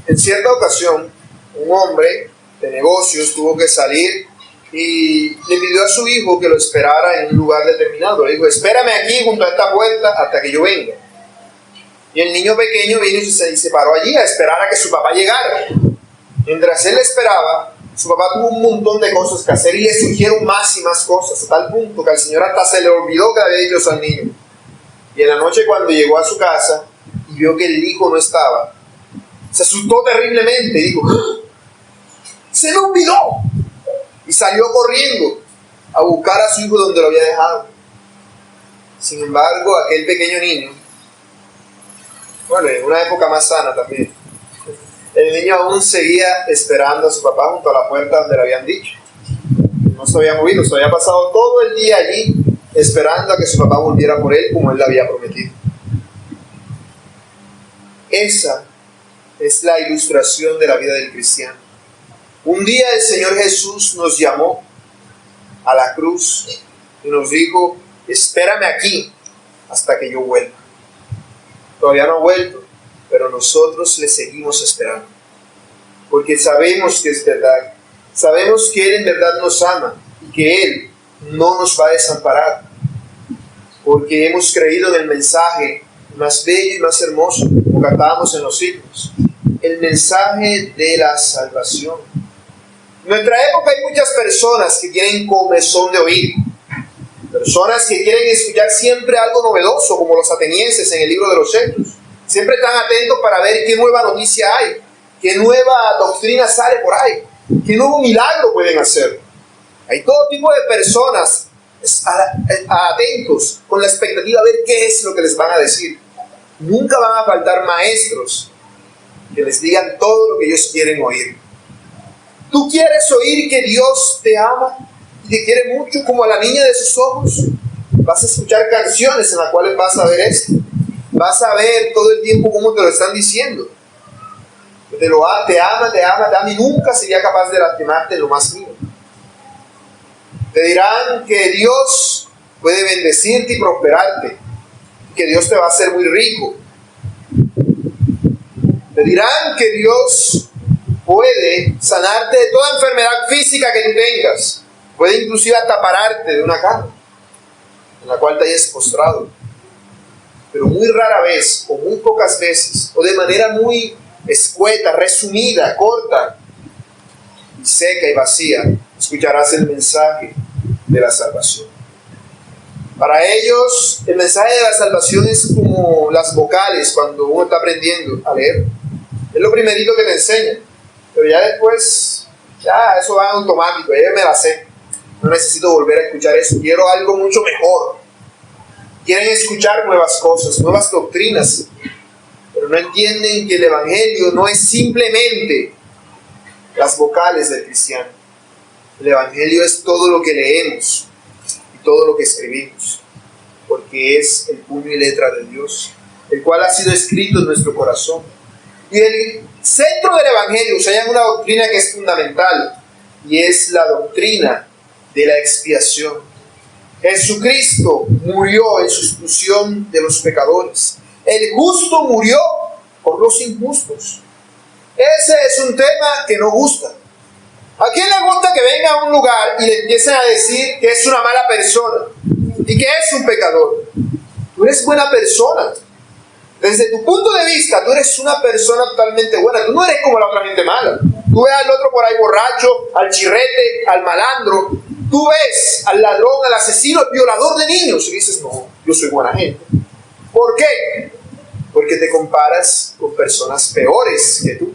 En cierta ocasión, un hombre de negocios tuvo que salir y le pidió a su hijo que lo esperara en un lugar determinado. Le dijo: espérame aquí junto a esta puerta hasta que yo venga. Y el niño pequeño vino y se paró allí a esperar a que su papá llegara. Mientras él esperaba, su papá tuvo un montón de cosas que hacer y le surgieron más y más cosas, a tal punto que al señor hasta se le olvidó que le había dicho eso al niño. Y en la noche, cuando llegó a su casa y vio que el hijo no estaba, se asustó terriblemente y dijo: ¡ah! ¡Se me olvidó! Y salió corriendo a buscar a su hijo donde lo había dejado. Sin embargo, aquel pequeño niño, bueno, en una época más sana también, el niño aún seguía esperando a su papá junto a la puerta donde le habían dicho. No se había movido, se había pasado todo el día allí esperando a que su papá volviera por él como él le había prometido. Esa es la ilustración de la vida del cristiano. Un día el Señor Jesús nos llamó a la cruz y nos dijo: espérame aquí hasta que yo vuelva. Todavía no ha vuelto, pero nosotros le seguimos esperando, porque sabemos que es verdad, sabemos que Él en verdad nos ama y que Él no nos va a desamparar, porque hemos creído en el mensaje más bello y más hermoso, como cantábamos en los himnos, el mensaje de la salvación. En nuestra época hay muchas personas que tienen comezón de oír, personas que quieren escuchar siempre algo novedoso, como los atenienses en el libro de los Hechos. Siempre están atentos para ver qué nueva noticia hay, qué nueva doctrina sale por ahí, qué nuevo milagro pueden hacer. Hay todo tipo de personas atentos, con la expectativa de ver qué es lo que les van a decir. Nunca van a faltar maestros que les digan todo lo que ellos quieren oír. ¿Tú quieres oír que Dios te ama y te quiere mucho como a la niña de sus ojos? Vas a escuchar canciones en las cuales vas a ver esto. Vas a ver todo el tiempo cómo te lo están diciendo. Te ama y nunca sería capaz de lastimarte en lo más mínimo. Te dirán que Dios puede bendecirte y prosperarte, que Dios te va a hacer muy rico. Te dirán que Dios puede sanarte de toda enfermedad física que tú tengas. Puede inclusive hasta pararte de una cama en la cual te hayas postrado. Pero muy rara vez, o muy pocas veces, o de manera muy escueta, resumida, corta, y seca y vacía, escucharás el mensaje de la salvación. Para ellos, el mensaje de la salvación es como las vocales cuando uno está aprendiendo a leer. Es lo primerito que te enseñan. Pero ya después, ya eso va en automático, ya me la sé. No necesito volver a escuchar eso. Quiero algo mucho mejor. Quieren escuchar nuevas cosas, nuevas doctrinas, pero no entienden que el Evangelio no es simplemente las vocales del cristiano. El Evangelio es todo lo que leemos y todo lo que escribimos, porque es el puño y letra de Dios, el cual ha sido escrito en nuestro corazón. Y el centro del Evangelio se halla una doctrina que es fundamental, y es la doctrina de la expiación. Jesucristo murió en sustitución de los pecadores. El justo murió por los injustos. Ese es un tema que no gusta. ¿A quién le gusta que venga a un lugar y le empiecen a decir que es una mala persona y que es un pecador? Tú eres buena persona. Desde tu punto de vista, tú eres una persona totalmente buena. Tú no eres como la otra gente mala. Tú ves al otro por ahí borracho, al chirrete, al malandro. Tú ves al ladrón, al asesino, al violador de niños y dices: no, yo soy buena gente. ¿Por qué? Porque te comparas con personas peores que tú.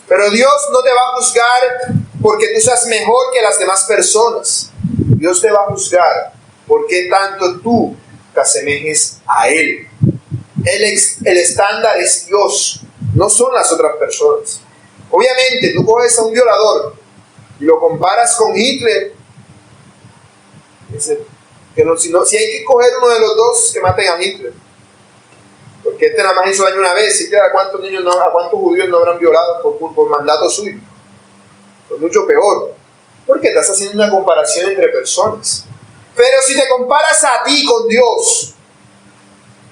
Pero Dios no te va a juzgar porque tú seas mejor que las demás personas. Dios te va a juzgar porque tanto tú te asemejes a Él. El estándar es Dios, no son las otras personas. Obviamente, tú coges a un violador y lo comparas con Hitler. Si hay que coger uno de los dos, que maten a Hitler. Porque este nada más hizo daño una vez. Hitler, ¿a cuántos niños, a cuántos judíos no habrán violado por mandato suyo? Pues mucho peor. Porque estás haciendo una comparación entre personas. Pero si te comparas a ti con Dios,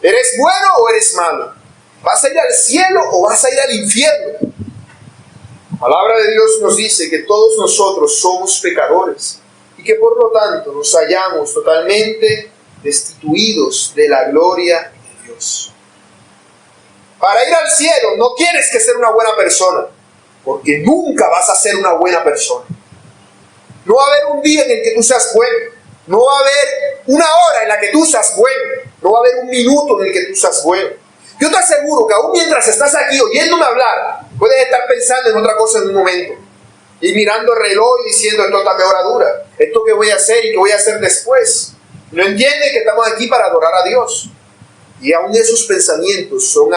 ¿eres bueno o eres malo? ¿Vas a ir al cielo o vas a ir al infierno? La palabra de Dios nos dice que todos nosotros somos pecadores y que por lo tanto nos hallamos totalmente destituidos de la gloria de Dios. Para ir al cielo no tienes que ser una buena persona, porque nunca vas a ser una buena persona. No va a haber un día en el que tú seas bueno, no va a haber una hora en la que tú seas bueno, no va a haber un minuto en el que tú seas bueno. Yo te aseguro que aún mientras estás aquí oyéndome hablar, puedes estar pensando en otra cosa en un momento. Y mirando el reloj y diciendo, esto está peor dura. ¿Esto qué voy a hacer y qué voy a hacer después? No entiendes que estamos aquí para adorar a Dios. Y aún esos pensamientos son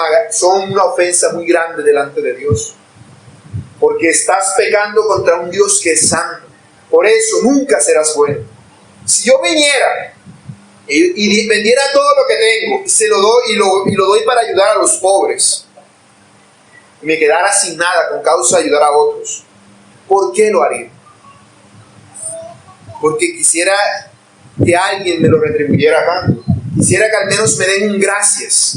una ofensa muy grande delante de Dios. Porque estás pecando contra un Dios que es santo. Por eso nunca serás bueno. Si yo viniera y vendiera todo lo que tengo y se lo doy y lo doy para ayudar a los pobres, y me quedara sin nada con causa de ayudar a otros, ¿por qué lo haría? Porque quisiera que alguien me lo retribuyera a cambio. Quisiera que al menos me den un gracias.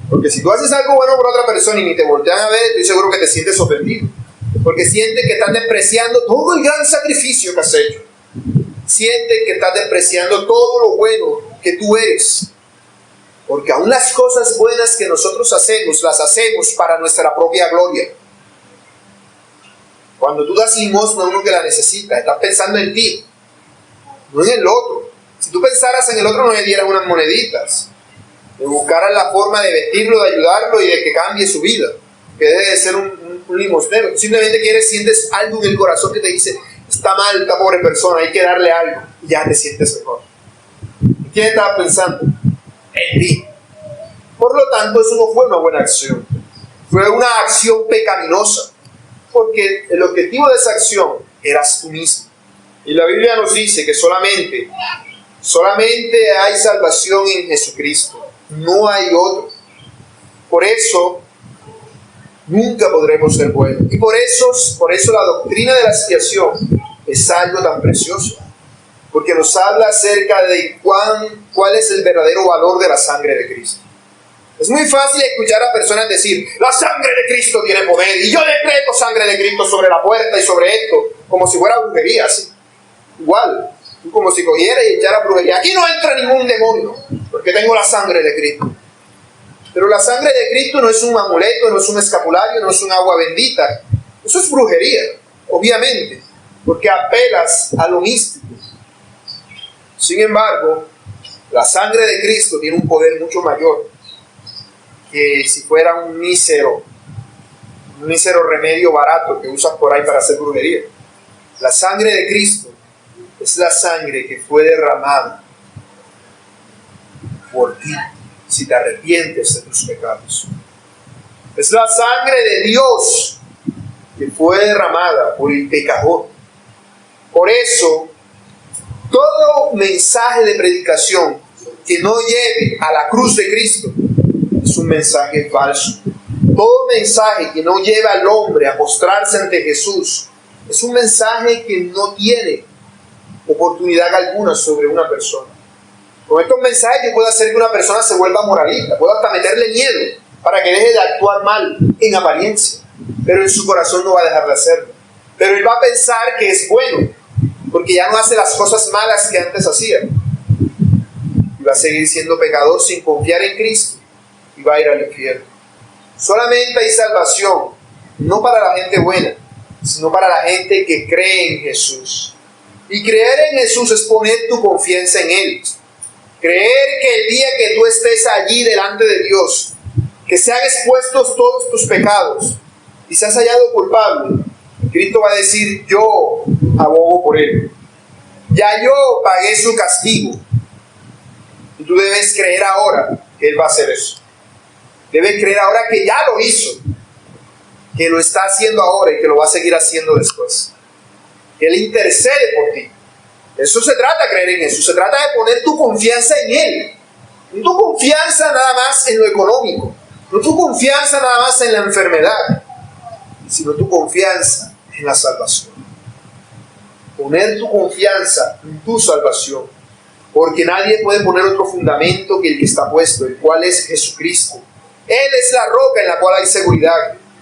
Porque si tú haces algo bueno por otra persona y ni te voltean a ver, estoy seguro que te sientes ofendido. Porque sientes que estás despreciando todo el gran sacrificio que has hecho. Sientes que estás despreciando todo lo bueno que tú eres. Porque aún las cosas buenas que nosotros hacemos, las hacemos para nuestra propia gloria. Cuando tú das limosna a uno que la necesita, estás pensando en ti, no en el otro. Si tú pensaras en el otro, no le dieras unas moneditas. Le buscaras la forma de vestirlo, de ayudarlo y de que cambie su vida. Que debe de ser un limosnero. Simplemente sientes algo en el corazón que te dice, está mal esta pobre persona, hay que darle algo. Y ya te sientes mejor. ¿Quién estaba pensando? En ti. Por lo tanto, eso no fue una buena acción. Fue una acción pecaminosa. Porque el objetivo de esa acción eras tú mismo. Y la Biblia nos dice que solamente hay salvación en Jesucristo. No hay otro. Por eso, nunca podremos ser buenos. Y por eso la doctrina de la expiación es algo tan precioso. Porque nos habla acerca de cuál es el verdadero valor de la sangre de Cristo. Es muy fácil escuchar a personas decir, la sangre de Cristo tiene poder, y yo decreto sangre de Cristo sobre la puerta y sobre esto, como si fuera brujería, así. Igual, como si cogiera y echara brujería. Aquí no entra ningún demonio, porque tengo la sangre de Cristo. Pero la sangre de Cristo no es un amuleto, no es un escapulario, no es un agua bendita. Eso es brujería, obviamente, porque apelas a lo místico. Sin embargo, la sangre de Cristo tiene un poder mucho mayor que si fuera un mísero remedio barato que usas por ahí para hacer brujería. La sangre de Cristo es la sangre que fue derramada por ti, si te arrepientes de tus pecados. Es la sangre de Dios que fue derramada por el pecador. Por eso, todo mensaje de predicación que no lleve a la cruz de Cristo es un mensaje falso. Todo mensaje que no lleva al hombre a postrarse ante Jesús es un mensaje que no tiene oportunidad alguna sobre una persona. Con estos mensajes que puede hacer que una persona se vuelva moralista, puede hasta meterle miedo para que deje de actuar mal en apariencia, pero en su corazón no va a dejar de hacerlo. Pero él va a pensar que es bueno, porque ya no hace las cosas malas que antes hacía. Y va a seguir siendo pecador sin confiar en Cristo y va a ir al infierno. Solamente hay salvación, no para la gente buena, sino para la gente que cree en Jesús. Y creer en Jesús es poner tu confianza en Él. Creer que el día que tú estés allí delante de Dios, que sean expuestos todos tus pecados y seas hallado culpable, Cristo va a decir, yo abogo por Él. Ya yo pagué su castigo. Y tú debes creer ahora que Él va a hacer eso. Debes creer ahora que ya lo hizo, que lo está haciendo ahora y que lo va a seguir haciendo después. Que Él intercede por ti. Eso se trata de creer en eso. Se trata de poner tu confianza en Él. No tu confianza nada más en lo económico. No tu confianza nada más en la enfermedad. Sino tu confianza en la salvación. Poner tu confianza en tu salvación. Porque nadie puede poner otro fundamento que el que está puesto, el cual es Jesucristo. Él es la roca en la cual hay seguridad.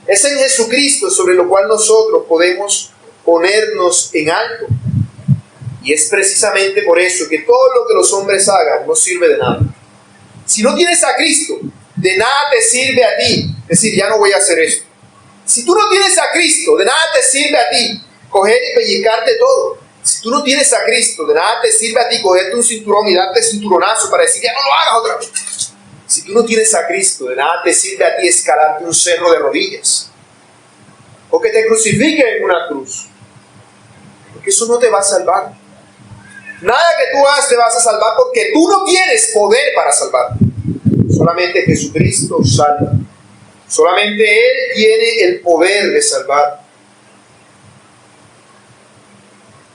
Es en Jesucristo sobre lo cual nosotros podemos ponernos en alto. Y es precisamente por eso que todo lo que los hombres hagan no sirve de nada. Si no tienes a Cristo, de nada te sirve a ti decir, ya no voy a hacer esto. Si tú no tienes a Cristo, de nada te sirve a ti coger y pellizcarte todo. Si tú no tienes a Cristo, de nada te sirve a ti cogerte un cinturón y darte cinturonazo para decir, ya no lo hagas otra vez. Si tú no tienes a Cristo, de nada te sirve a ti escalarte un cerro de rodillas. O que te crucifiquen en una cruz. Porque eso no te va a salvar. Nada que tú hagas te vas a salvar porque tú no tienes poder para salvarte. Solamente Jesucristo salva. Solamente Él tiene el poder de salvar.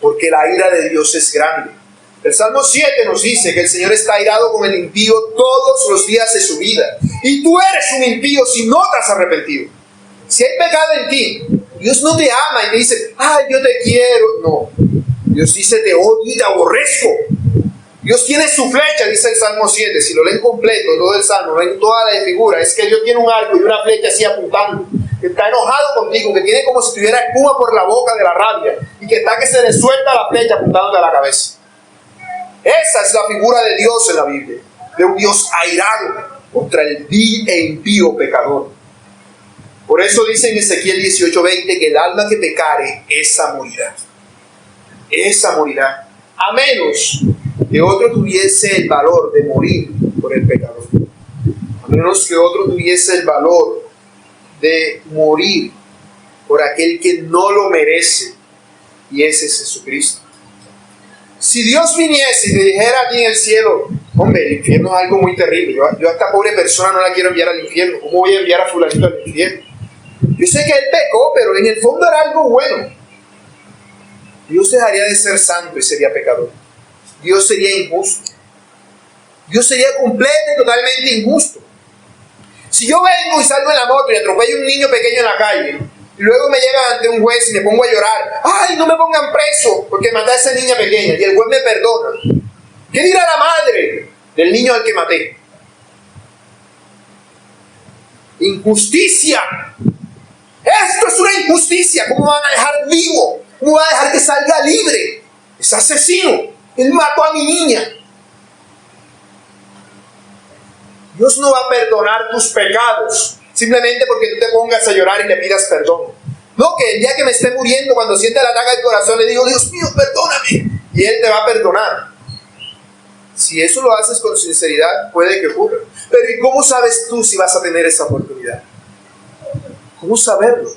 Porque la ira de Dios es grande. El Salmo 7 nos dice que el Señor está airado con el impío todos los días de su vida. Y tú eres un impío si no te has arrepentido. Si hay pecado en ti, Dios no te ama y te dice, ay, yo te quiero. No. Dios dice, te odio y te aborrezco. Dios tiene su flecha, dice el Salmo 7. Si lo leen completo, todo el Salmo, ven toda la figura. Es que Dios tiene un arco y una flecha así apuntando. Que está enojado contigo, que tiene como si tuviera espuma por la boca de la rabia. Y que está que se le suelta la flecha apuntándote a la cabeza. Esa es la figura de Dios en la Biblia. De un Dios airado contra el vil e impío pecador. Por eso dice en Ezequiel 18:20 que el alma que pecare, esa morirá. Esa morirá. A menos que otro tuviese el valor de morir por el pecador. A menos que otro tuviese el valor de morir por aquel que no lo merece. Y ese es Jesucristo. Si Dios viniese y te dijera a ti en el cielo, hombre, el infierno es algo muy terrible. Yo a esta pobre persona no la quiero enviar al infierno. ¿Cómo voy a enviar a fulanito al infierno? Yo sé que él pecó, pero en el fondo era algo bueno. Dios dejaría de ser santo y sería pecador. Dios sería injusto. Dios sería completo y totalmente injusto. Si yo vengo y salgo en la moto y atropello a un niño pequeño en la calle, y luego me llevan ante un juez y me pongo a llorar, ¡ay, no me pongan preso porque maté a esa niña pequeña! Y el juez me perdona. ¿Qué dirá la madre del niño al que maté? ¡Injusticia! Esto es una injusticia. ¿Cómo van a dejar vivo? ¿Cómo van a dejar que salga libre? Es asesino. Él mató a mi niña. Dios no va a perdonar tus pecados simplemente porque tú te pongas a llorar y le pidas perdón. No, que el día que me esté muriendo, cuando sienta el ataque del corazón, le digo, Dios mío, perdóname. Y Él te va a perdonar. Si eso lo haces con sinceridad, puede que ocurra. Pero ¿y cómo sabes tú si vas a tener esa oportunidad? ¿Cómo saberlo?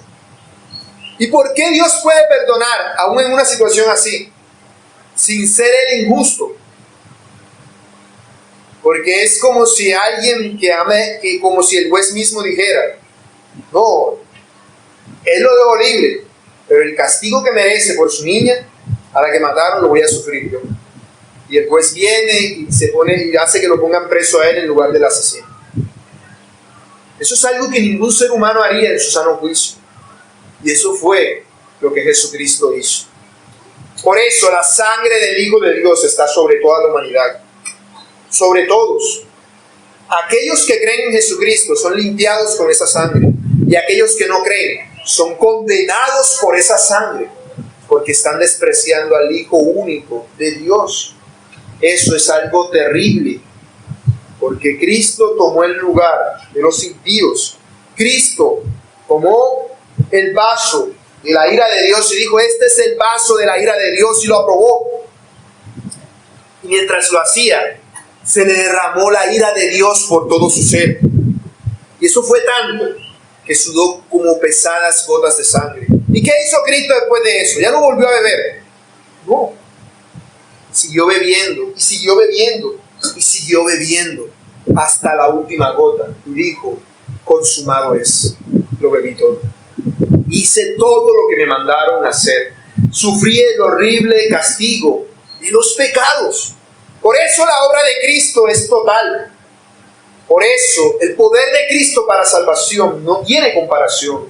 ¿Y por qué Dios puede perdonar aún en una situación así? Sin ser Él injusto. Porque es como si alguien como si el juez mismo dijera, no, Él lo dejó libre, pero el castigo que merece por su niña, a la que mataron, lo voy a sufrir yo. Y el juez viene y se pone y hace que lo pongan preso a él en lugar del asesino. Eso es algo que ningún ser humano haría en su sano juicio. Y eso fue lo que Jesucristo hizo. Por eso la sangre del Hijo de Dios está sobre toda la humanidad. Sobre todos. Aquellos que creen en Jesucristo son limpiados con esa sangre. Y aquellos que no creen son condenados por esa sangre. Porque están despreciando al Hijo único de Dios. Eso es algo terrible. Porque Cristo tomó el lugar de los impíos. Cristo tomó el vaso de la ira de Dios y dijo, este es el vaso de la ira de Dios, y lo aprobó. Y mientras lo hacía, se le derramó la ira de Dios por todo su ser. Y eso fue tanto que sudó como pesadas gotas de sangre. ¿Y qué hizo Cristo después de eso? ¿Ya no volvió a beber? No. Siguió bebiendo, y siguió bebiendo, y siguió bebiendo hasta la última gota. Y dijo, consumado es. Lo bebí todo. Hice todo lo que me mandaron hacer. Sufrí el horrible castigo de los pecados. Por eso la obra de Cristo es total. Por eso el poder de Cristo para salvación no tiene comparación.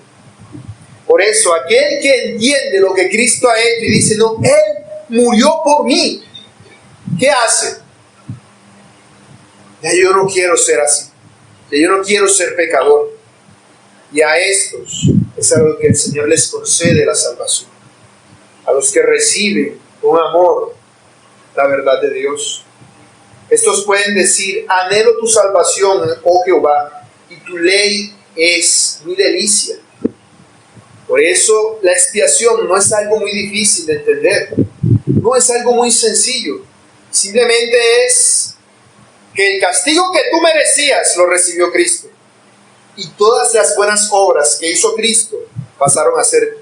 Por eso aquel que entiende lo que Cristo ha hecho y dice, no, Él murió por mí, ¿qué hace? Ya yo no quiero ser así. que yo no quiero ser pecador. Y a estos es a los que el Señor les concede la salvación. A los que reciben con amor la verdad de Dios. Estos pueden decir: anhelo tu salvación, oh Jehová, y tu ley es mi delicia. Por eso la expiación no es algo muy difícil de entender. No es algo muy sencillo. Simplemente es que el castigo que tú merecías lo recibió Cristo. Y todas las buenas obras que hizo Cristo pasaron a ser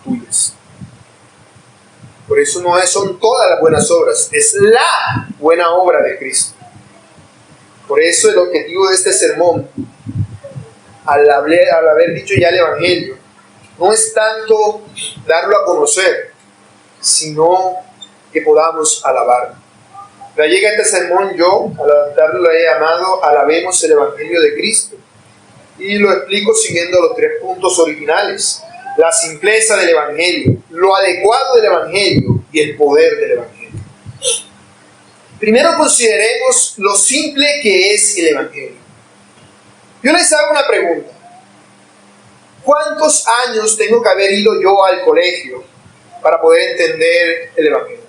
tuyas. Por eso no son todas las buenas obras, es la buena obra de Cristo. Por eso el objetivo de este sermón, al haber dicho ya el Evangelio, no es tanto darlo a conocer, sino que podamos alabar. Ya llega este sermón, yo al darlo lo he llamado Alabemos el Evangelio de Cristo. Y lo explico siguiendo los 3 puntos originales: la simpleza del Evangelio, lo adecuado del Evangelio y el poder del Evangelio. Primero consideremos lo simple que es el Evangelio. Yo les hago una pregunta. ¿Cuántos años tengo que haber ido yo al colegio para poder entender el Evangelio?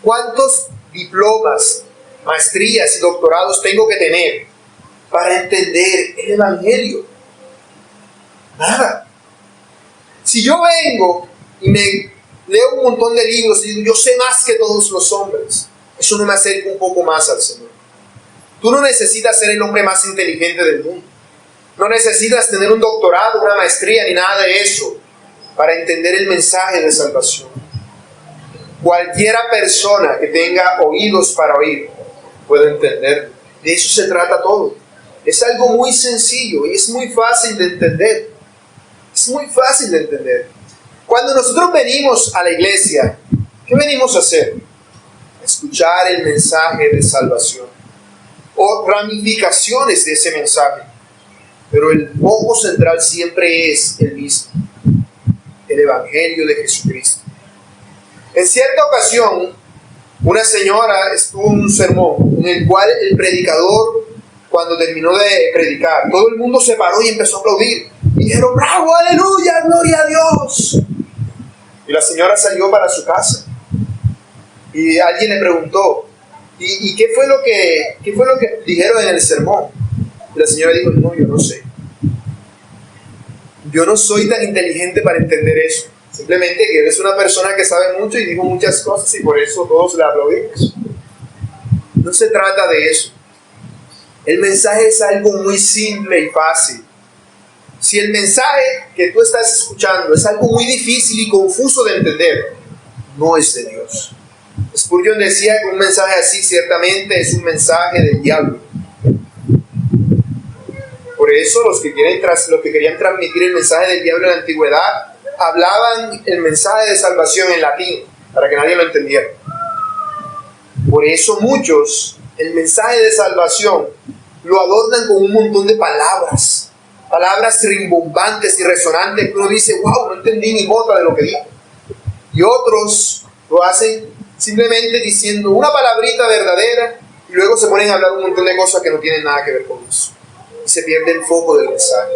¿Cuántos diplomas, maestrías y doctorados tengo que tener para entender el Evangelio? Nada. Si yo vengo y me leo un montón de libros y digo, yo sé más que todos los hombres, eso no me acerca un poco más al Señor. Tú no necesitas ser el hombre más inteligente del mundo. No necesitas tener un doctorado, una maestría, ni nada de eso para entender el mensaje de salvación. Cualquiera persona que tenga oídos para oír puede entenderlo. De eso se trata todo. Es algo muy sencillo y es muy fácil de entender. Es muy fácil de entender. Cuando nosotros venimos a la iglesia, ¿qué venimos a hacer? Escuchar el mensaje de salvación o ramificaciones de ese mensaje. Pero el foco central siempre es el mismo: el Evangelio de Jesucristo. En cierta ocasión, una señora estuvo en un sermón en el cual el predicador, cuando terminó de predicar, todo el mundo se paró y empezó a aplaudir. Y dijeron: ¡bravo, aleluya, gloria a Dios! Y la señora salió para su casa. Y alguien le preguntó: ¿y qué fue lo que dijeron en el sermón? Y la señora dijo: no, yo no sé. Yo no soy tan inteligente para entender eso. Simplemente que eres una persona que sabe mucho y dijo muchas cosas y por eso todos le aplaudimos. No se trata de eso. El mensaje es algo muy simple y fácil. Si el mensaje que tú estás escuchando es algo muy difícil y confuso de entender, no es de Dios. Spurgeon decía que un mensaje así ciertamente es un mensaje del diablo. Por eso los que querían transmitir el mensaje del diablo en la antigüedad hablaban el mensaje de salvación en latín, para que nadie lo entendiera. Por eso muchos, el mensaje de salvación, lo adornan con un montón de palabras rimbombantes y resonantes, que uno dice: wow, no entendí ni gota de lo que dijo. Y otros lo hacen simplemente diciendo una palabrita verdadera y luego se ponen a hablar un montón de cosas que no tienen nada que ver con eso. Y se pierde el foco del mensaje.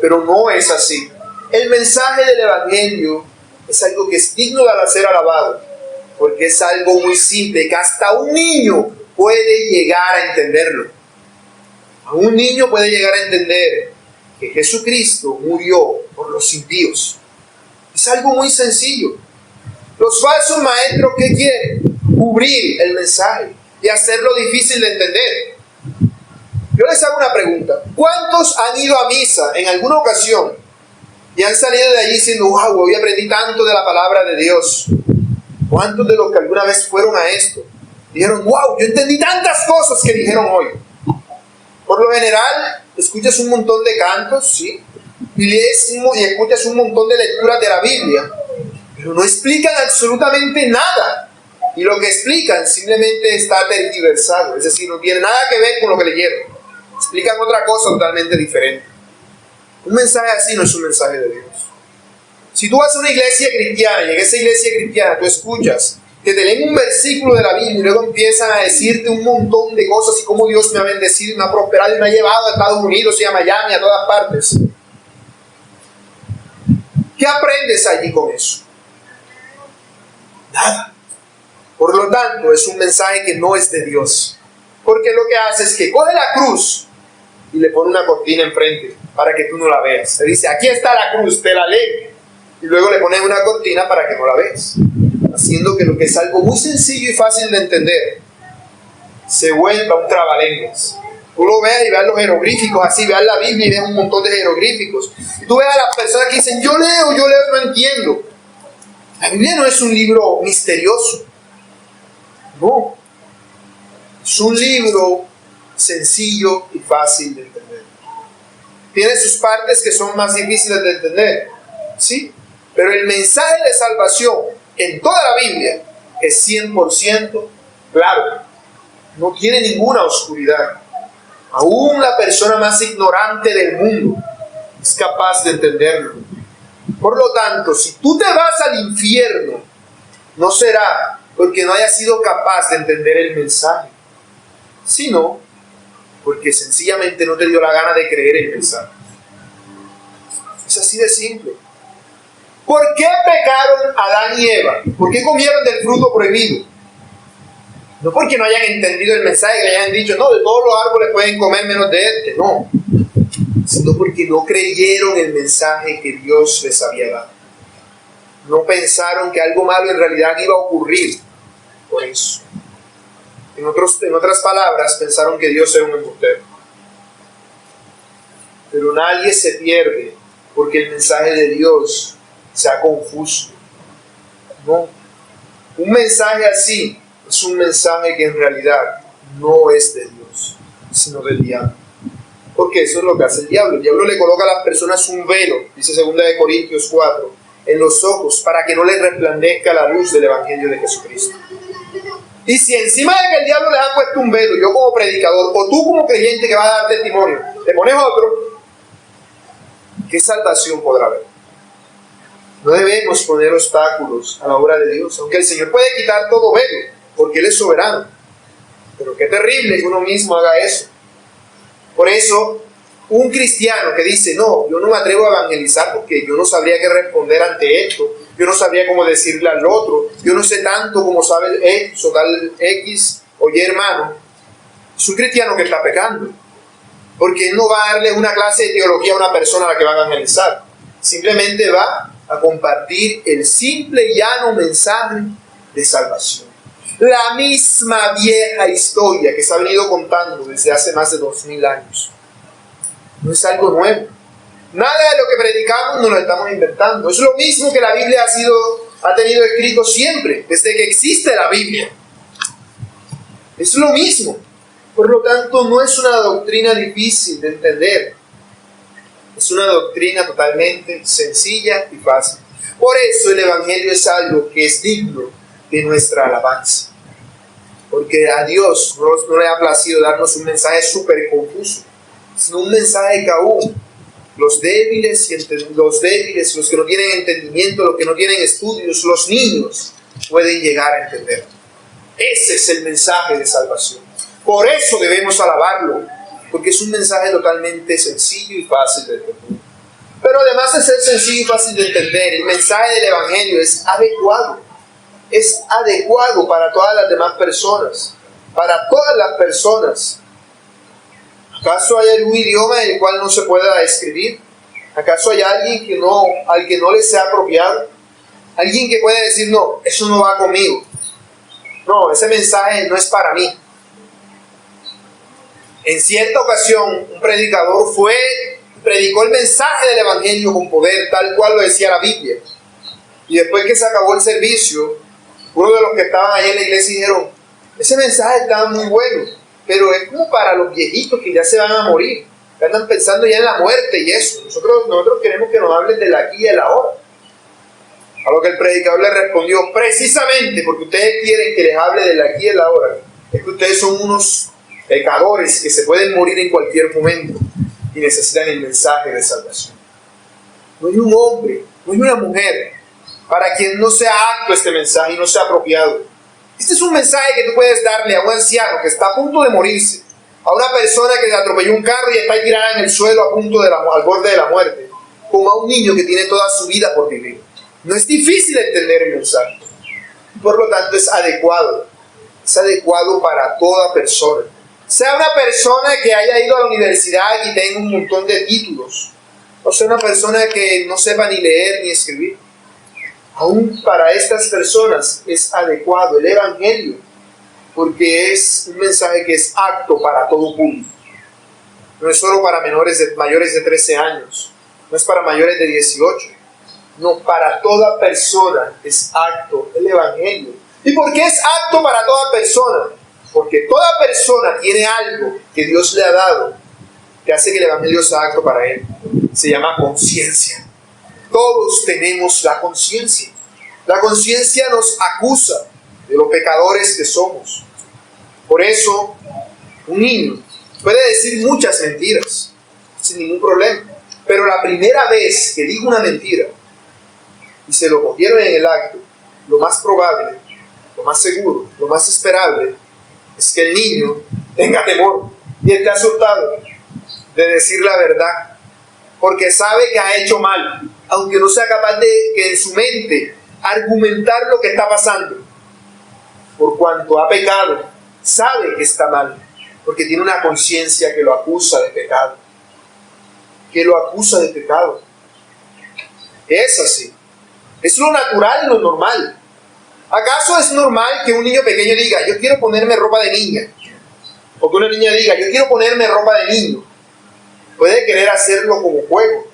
Pero no es así. El mensaje del Evangelio es algo que es digno de ser alabado, porque es algo muy simple, que hasta un niño puede llegar a entenderlo. A un niño puede llegar a entender que Jesucristo murió por los impíos. Es algo muy sencillo. Los falsos maestros, ¿qué quieren? Cubrir el mensaje y hacerlo difícil de entender. Yo les hago una pregunta. ¿Cuántos han ido a misa en alguna ocasión y han salido de allí diciendo: wow, hoy aprendí tanto de la palabra de Dios? ¿Cuántos de los que alguna vez fueron a esto dijeron: wow, yo entendí tantas cosas que dijeron hoy? Por lo general, escuchas un montón de cantos, ¿sí? Y lees y escuchas un montón de lecturas de la Biblia, pero no explican absolutamente nada. Y lo que explican simplemente está tergiversado, es decir, no tiene nada que ver con lo que leyeron. Explican otra cosa totalmente diferente. Un mensaje así no es un mensaje de Dios. Si tú vas a una iglesia cristiana y en esa iglesia cristiana tú escuchas que te leen un versículo de la Biblia y luego empiezan a decirte un montón de cosas y cómo Dios me ha bendecido y me ha prosperado y me ha llevado a Estados Unidos y a Miami, a todas partes. ¿Qué aprendes allí con eso? Nada. Por lo tanto, es un mensaje que no es de Dios. Porque lo que hace es que coge la cruz y le pone una cortina enfrente para que tú no la veas. Te dice, aquí está la cruz, te la lee. Y luego le pone una cortina para que no la veas. Haciendo que lo que es algo muy sencillo y fácil de entender se vuelva un trabalenguas. Tú lo veas y veas los jeroglíficos, así veas la Biblia y veas un montón de jeroglíficos. Y tú veas a las personas que dicen, yo leo, no entiendo. La Biblia no es un libro misterioso. No. Es un libro sencillo y fácil de entender. Tiene sus partes que son más difíciles de entender. Sí. Pero el mensaje de salvación en toda la Biblia es 100% claro. No tiene ninguna oscuridad. Aún la persona más ignorante del mundo es capaz de entenderlo. Por lo tanto, si tú te vas al infierno, no será porque no hayas sido capaz de entender el mensaje, sino porque sencillamente no te dio la gana de creer el mensaje. Es así de simple. ¿Por qué pecaron Adán y Eva? ¿Por qué comieron del fruto prohibido? No porque no hayan entendido el mensaje, que hayan dicho, no, de todos los árboles pueden comer menos de este, no. Sino porque no creyeron el mensaje que Dios les había dado. No pensaron que algo malo en realidad iba a ocurrir por eso. En otras palabras, pensaron que Dios era un embustero. Pero nadie se pierde porque el mensaje de Dios sea confuso. No. Un mensaje así es un mensaje que en realidad no es de Dios, sino del diablo. Porque eso es lo que hace el diablo. El diablo le coloca a las personas un velo, dice 2 Corintios 4, en los ojos para que no les resplandezca la luz del Evangelio de Jesucristo. Y si encima de que el diablo les ha puesto un velo, yo como predicador, o tú como creyente que vas a dar testimonio, le pones otro, ¿qué salvación podrá haber? No debemos poner obstáculos a la obra de Dios, aunque el Señor puede quitar todo velo, porque Él es soberano. Pero qué terrible que uno mismo haga eso. Por eso, un cristiano que dice, no, yo no me atrevo a evangelizar porque yo no sabría qué responder ante esto, yo no sabría cómo decirle al otro, yo no sé tanto como sabe X o tal X o Y hermano, es un cristiano que está pecando, porque él no va a darle una clase de teología a una persona a la que va a evangelizar, simplemente va a compartir el simple y llano mensaje de salvación. La misma vieja historia que se ha venido contando desde hace más de 2000 años. No es algo nuevo. Nada de lo que predicamos nos lo estamos inventando. Es lo mismo que la Biblia ha tenido escrito siempre, desde que existe la Biblia. Es lo mismo. Por lo tanto, no es una doctrina difícil de entender. Es una doctrina totalmente sencilla y fácil. Por eso el Evangelio es algo que es digno de nuestra alabanza. Porque a Dios no le ha placido darnos un mensaje súper confuso, sino un mensaje que aún los débiles, los que no tienen entendimiento, los que no tienen estudios, los niños, pueden llegar a entender. Ese es el mensaje de salvación. Por eso debemos alabarlo, porque es un mensaje totalmente sencillo y fácil de entender. Pero además de ser sencillo y fácil de entender, el mensaje del Evangelio es adecuado. Es adecuado para todas las demás personas. Para todas las personas. ¿Acaso hay algún idioma en el cual no se pueda escribir? ¿Acaso hay alguien al que no le sea apropiado? Alguien que pueda decir, no, eso no va conmigo. No, ese mensaje no es para mí. En cierta ocasión, un predicador predicó el mensaje del Evangelio con poder, tal cual lo decía la Biblia. Y después que se acabó el servicio, uno de los que estaban ahí en la iglesia dijeron, ese mensaje está muy bueno, pero es como para los viejitos que ya se van a morir, que andan pensando ya en la muerte y eso. Nosotros queremos que nos hablen del aquí y del ahora. A lo que el predicador le respondió, precisamente porque ustedes quieren que les hable del aquí y del ahora, es que ustedes son unos pecadores que se pueden morir en cualquier momento y necesitan el mensaje de salvación. No hay un hombre, no hay una mujer para quien no sea apto este mensaje y no sea apropiado. Este es un mensaje que tú puedes darle a un anciano que está a punto de morirse, a una persona que le atropelló un carro y está tirada en el suelo al borde de la muerte, como a un niño que tiene toda su vida por vivir. No es difícil entender el mensaje. Por lo tanto, es adecuado. Es adecuado para toda persona. Sea una persona que haya ido a la universidad y tenga un montón de títulos, o sea una persona que no sepa ni leer ni escribir. Aún para estas personas es adecuado el Evangelio, porque es un mensaje que es apto para todo público. No es solo para mayores de 13 años, no es para mayores de 18, no, para toda persona es apto el Evangelio. ¿Y por qué es apto para toda persona? Porque toda persona tiene algo que Dios le ha dado que hace que el Evangelio sea apto para él. Se llama conciencia. Todos tenemos la conciencia. La conciencia nos acusa de los pecadores que somos. Por eso, un niño puede decir muchas mentiras sin ningún problema. Pero la primera vez que diga una mentira y se lo cogieron en el acto, lo más probable, lo más seguro, lo más esperable es que el niño tenga temor y esté asustado de decir la verdad, porque sabe que ha hecho mal, aunque no sea capaz de que en su mente argumentar lo que está pasando. Por cuanto ha pecado, sabe que está mal, porque tiene una conciencia que lo acusa de pecado. Que lo acusa de pecado. Es así. Es lo natural y lo normal. ¿Acaso es normal que un niño pequeño diga, yo quiero ponerme ropa de niña? O que una niña diga, yo quiero ponerme ropa de niño. Puede querer hacerlo como juego,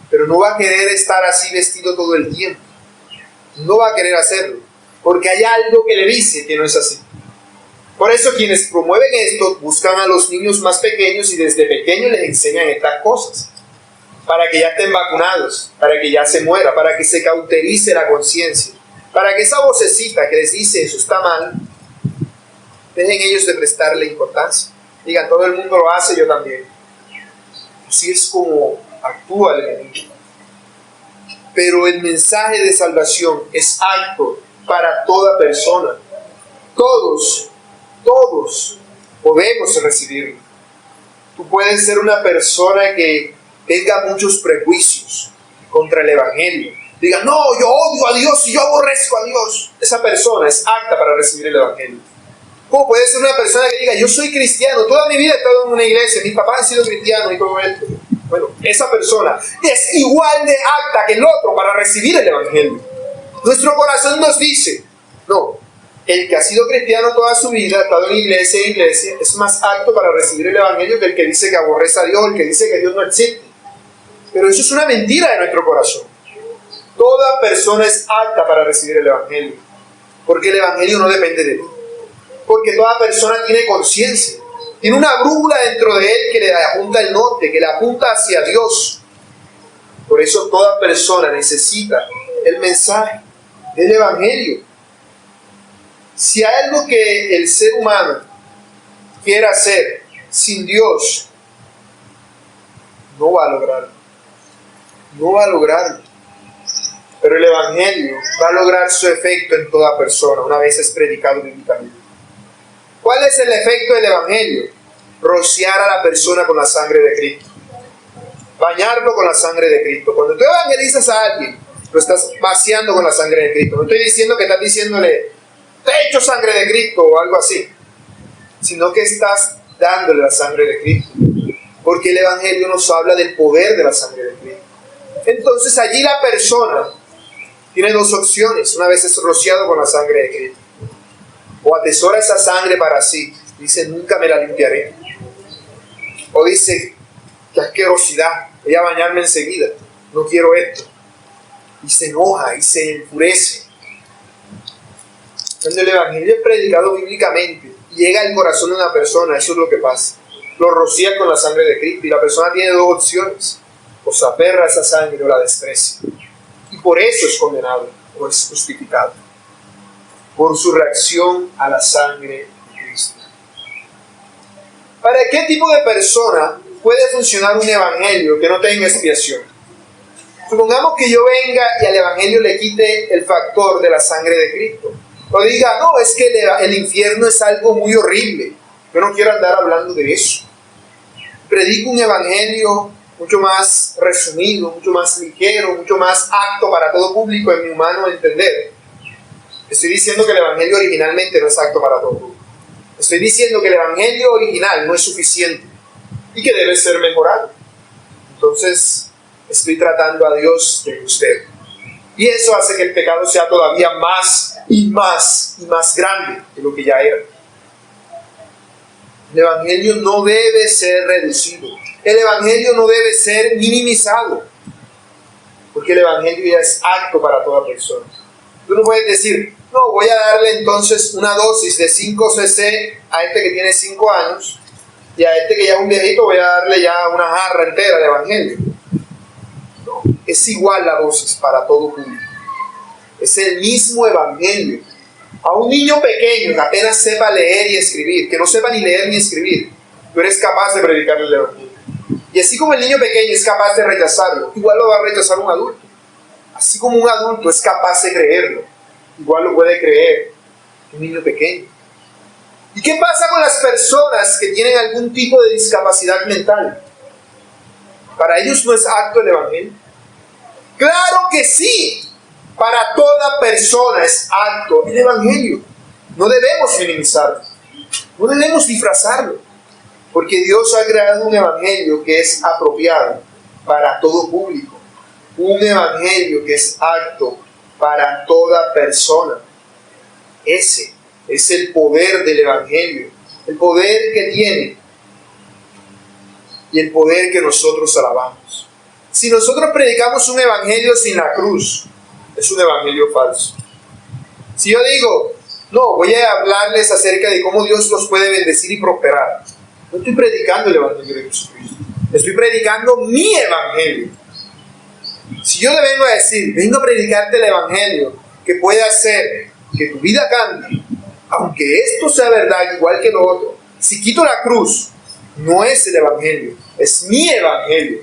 pero no va a querer estar así vestido todo el tiempo. No va a querer hacerlo, porque hay algo que le dice que no es así. Por eso quienes promueven esto buscan a los niños más pequeños y desde pequeños les enseñan estas cosas, para que ya estén vacunados, para que ya se muera, para que se cauterice la conciencia, para que esa vocecita que les dice eso está mal, dejen ellos de prestarle importancia. Digan, todo el mundo lo hace, yo también. Así es como actúa el enemigo. Pero el mensaje de salvación es apto para toda persona. Todos podemos recibirlo. Tú puedes ser una persona que tenga muchos prejuicios contra el Evangelio. Diga, no, yo odio a Dios y yo aborrezco a Dios. Esa persona es apta para recibir el Evangelio. ¿Cómo puede ser una persona que diga, yo soy cristiano, toda mi vida he estado en una iglesia, mis papás han sido cristianos y todo esto? Bueno, esa persona es igual de apta que el otro para recibir el Evangelio. Nuestro corazón nos dice, no, el que ha sido cristiano toda su vida, ha estado en iglesia, es más apto para recibir el Evangelio que el que dice que aborrece a Dios, el que dice que Dios no existe. Pero eso es una mentira de nuestro corazón. Toda persona es apta para recibir el Evangelio, porque el Evangelio no depende de ti. Porque toda persona tiene conciencia, tiene una brújula dentro de él que le apunta al norte, que le apunta hacia Dios. Por eso toda persona necesita el mensaje del Evangelio. Si hay algo que el ser humano quiera hacer sin Dios, no va a lograrlo. No va a lograrlo. Pero el Evangelio va a lograr su efecto en toda persona, una vez es predicado bíblicamente. ¿Cuál es el efecto del Evangelio? Rociar a la persona con la sangre de Cristo. Bañarlo con la sangre de Cristo. Cuando tú evangelizas a alguien, lo estás vaciando con la sangre de Cristo. No estoy diciendo que estás diciéndole, te he hecho sangre de Cristo o algo así, sino que estás dándole la sangre de Cristo. Porque el Evangelio nos habla del poder de la sangre de Cristo. Entonces allí la persona tiene dos opciones. Una vez es rociado con la sangre de Cristo, o atesora esa sangre para sí, dice, nunca me la limpiaré. O dice, qué asquerosidad, voy a bañarme enseguida, no quiero esto. Y se enoja y se enfurece. Cuando el Evangelio es predicado bíblicamente, llega al corazón de una persona, eso es lo que pasa. Lo rocía con la sangre de Cristo y la persona tiene dos opciones. O se aferra a esa sangre o la desprecia. Y por eso es condenado o es justificado. Por su reacción a la sangre de Cristo. ¿Para qué tipo de persona puede funcionar un evangelio que no tenga expiación? Supongamos que yo venga y al evangelio le quite el factor de la sangre de Cristo. O diga, no, es que el infierno es algo muy horrible. Yo no quiero andar hablando de eso. Predico un evangelio mucho más resumido, mucho más ligero, mucho más apto para todo público en mi humano entender. Estoy diciendo que el evangelio originalmente no es apto para todo público. Estoy diciendo que el evangelio original no es suficiente y que debe ser mejorado. Entonces, estoy tratando a Dios de usted. Y eso hace que el pecado sea todavía más y más y más grande de lo que ya era. El evangelio no debe ser reducido. El evangelio no debe ser minimizado. Porque el evangelio ya es apto para toda persona. Tú no puedes decir, no, voy a darle entonces una dosis de 5 cc a este que tiene 5 años y a este que ya es un viejito voy a darle ya una jarra entera de evangelio. No, es igual la dosis para todo público. Es el mismo evangelio. A un niño pequeño que apenas sepa leer y escribir, que no sepa ni leer ni escribir, tú eres capaz de predicarle el evangelio. Y así como el niño pequeño es capaz de rechazarlo, igual lo va a rechazar un adulto. Así como un adulto es capaz de creerlo, igual lo puede creer un niño pequeño. ¿Y qué pasa con las personas que tienen algún tipo de discapacidad mental? ¿Para ellos no es apto el evangelio? ¡Claro que sí! Para toda persona es apto el evangelio. No debemos minimizarlo, no debemos disfrazarlo, porque Dios ha creado un evangelio que es apropiado para todo público. Un evangelio que es apto para toda persona. Ese es el poder del evangelio, el poder que tiene y el poder que nosotros alabamos. Si nosotros predicamos un evangelio sin la cruz, es un evangelio falso. Si yo digo, no, voy a hablarles acerca de cómo Dios los puede bendecir y prosperar, no estoy predicando el evangelio de Jesucristo, estoy predicando mi evangelio. Si yo le vengo a decir, vengo a predicarte el evangelio que puede hacer que tu vida cambie, aunque esto sea verdad igual que lo otro, si quito la cruz, no es el evangelio, es mi evangelio.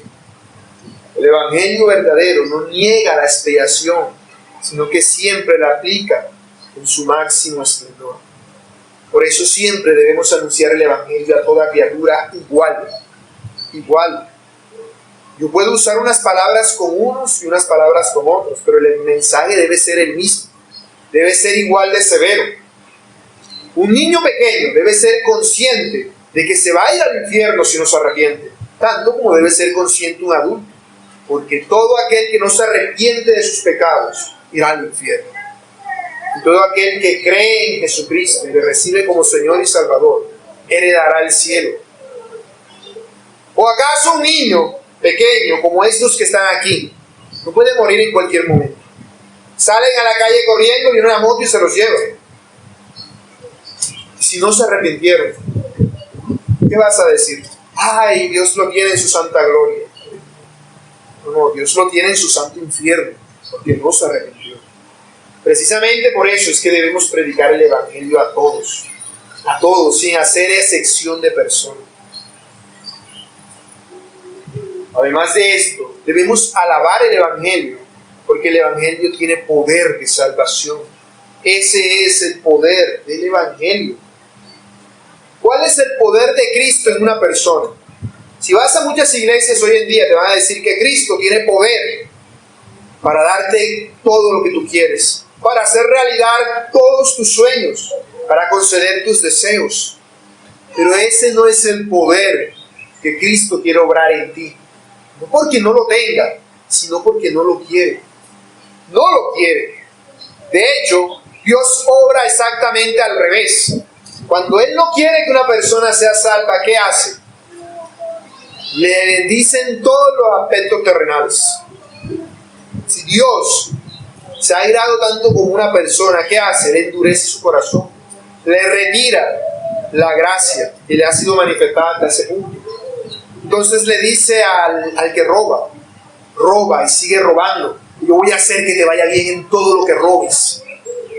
El evangelio verdadero no niega la expiación, sino que siempre la aplica en su máximo esplendor. Por eso siempre debemos anunciar el evangelio a toda criatura igual, igual. Yo puedo usar unas palabras con unos y unas palabras con otros, pero el mensaje debe ser el mismo, debe ser igual de severo. Un niño pequeño debe ser consciente de que se va a ir al infierno si no se arrepiente, tanto como debe ser consciente un adulto, porque todo aquel que no se arrepiente de sus pecados irá al infierno. Y todo aquel que cree en Jesucristo y le recibe como Señor y Salvador, heredará el cielo. ¿O acaso un niño pequeño como estos que están aquí no puede morir en cualquier momento? Salen a la calle corriendo, viene una moto y se los lleva. Si no se arrepintieron, ¿qué vas a decir? Ay, Dios lo tiene en su santa gloria. No, Dios lo tiene en su santo infierno, porque no se arrepintió. Precisamente por eso es que debemos predicar el evangelio a todos, sin hacer excepción de personas. Además de esto, debemos alabar el evangelio, porque el evangelio tiene poder de salvación. Ese es el poder del evangelio. ¿Cuál es el poder de Cristo en una persona? Si vas a muchas iglesias hoy en día te van a decir que Cristo tiene poder para darte todo lo que tú quieres, para hacer realidad todos tus sueños, para conceder tus deseos. Pero ese no es el poder que Cristo quiere obrar en ti. No porque no lo tenga, sino porque no lo quiere. No lo quiere. De hecho, Dios obra exactamente al revés. Cuando Él no quiere que una persona sea salva, ¿qué hace? Le bendicen todos los aspectos terrenales. Si Dios se ha airado tanto como una persona, ¿qué hace? Le endurece su corazón, le retira la gracia que le ha sido manifestada hasta ese punto. Entonces le dice al que roba y sigue robando, yo voy a hacer que te vaya bien en todo lo que robes.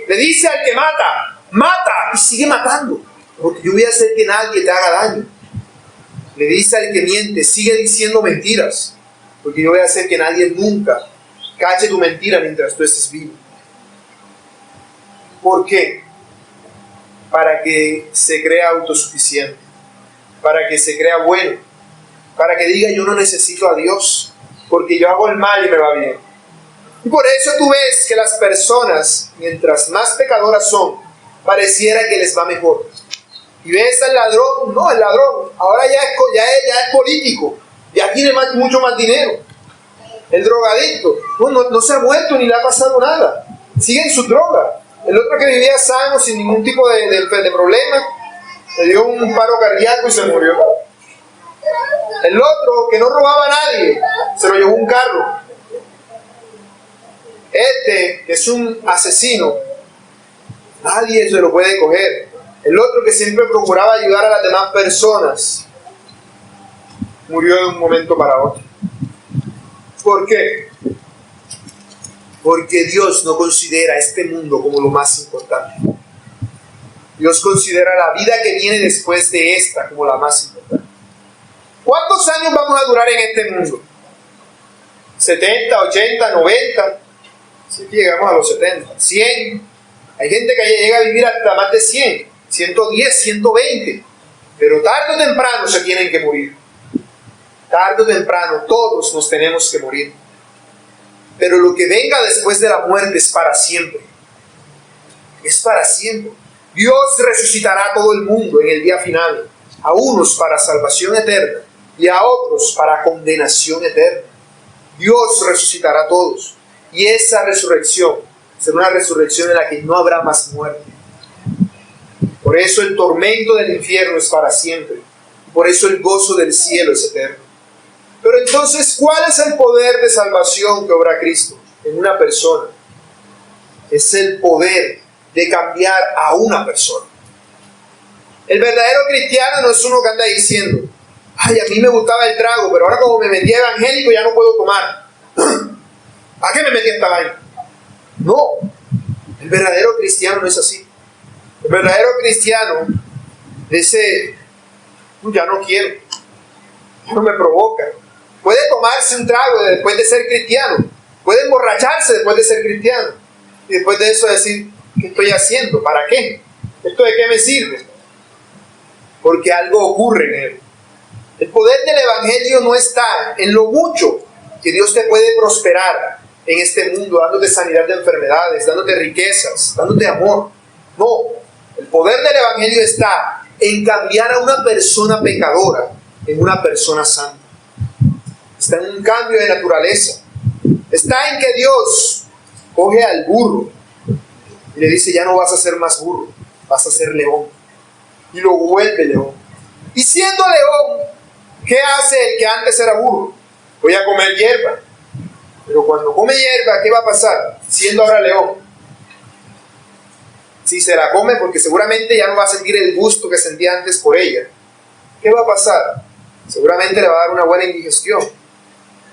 Le dice al que mata y sigue matando, porque yo voy a hacer que nadie te haga daño. Le dice al que miente, sigue diciendo mentiras, porque yo voy a hacer que nadie nunca cache tu mentira mientras tú estés vivo. ¿Por qué? Para que se crea autosuficiente, para que se crea bueno, para que diga yo no necesito a Dios, porque yo hago el mal y me va bien. Y por eso tú ves que las personas, mientras más pecadoras son, pareciera que les va mejor. Y ves al ladrón, no, el ladrón, ahora ya es político, ya tiene mucho más dinero. El drogadicto, no se ha muerto ni le ha pasado nada, sigue en su droga. El otro que vivía sano, sin ningún tipo de problema, le dio un paro cardíaco y se murió. El otro, que no robaba a nadie, se lo llevó un carro. Este, que es un asesino, nadie se lo puede coger. El otro, que siempre procuraba ayudar a las demás personas, murió de un momento para otro. ¿Por qué? Porque Dios no considera este mundo como lo más importante. Dios considera la vida que viene después de esta como la más importante. ¿Cuántos años vamos a durar en este mundo? ¿70, 80, 90? Si llegamos a los 70, 100. Hay gente que llega a vivir hasta más de 100, 110, 120. Pero tarde o temprano se tienen que morir. Tarde o temprano todos nos tenemos que morir. Pero lo que venga después de la muerte es para siempre. Es para siempre. Dios resucitará a todo el mundo en el día final. A unos para salvación eterna y a otros para condenación eterna. Dios resucitará a todos. Y esa resurrección será una resurrección en la que no habrá más muerte. Por eso el tormento del infierno es para siempre. Por eso el gozo del cielo es eterno. Pero entonces, ¿cuál es el poder de salvación que obra Cristo en una persona? Es el poder de cambiar a una persona. El verdadero cristiano no es uno que anda diciendo, ay, a mí me gustaba el trago, pero ahora como me metí evangélico ya no puedo tomar. ¿A qué me metí esta vaina? No, el verdadero cristiano no es así. El verdadero cristiano dice, ya no quiero, no me provoca. Puede tomarse un trago después de ser cristiano, puede emborracharse después de ser cristiano, y después de eso decir, ¿qué estoy haciendo? ¿Para qué? ¿Esto de qué me sirve? Porque algo ocurre en él. El poder del evangelio no está en lo mucho que Dios te puede prosperar en este mundo, dándote sanidad de enfermedades, dándote riquezas, dándote amor. No, el poder del evangelio está en cambiar a una persona pecadora en una persona santa. Está en un cambio de naturaleza. Está en que Dios coge al burro y le dice, ya no vas a ser más burro, vas a ser león. Y lo vuelve león. Y siendo león, ¿qué hace el que antes era burro? Voy a comer hierba. Pero cuando come hierba, ¿qué va a pasar? Siendo ahora león. Si se la come, porque seguramente ya no va a sentir el gusto que sentía antes por ella. ¿Qué va a pasar? Seguramente le va a dar una buena indigestión.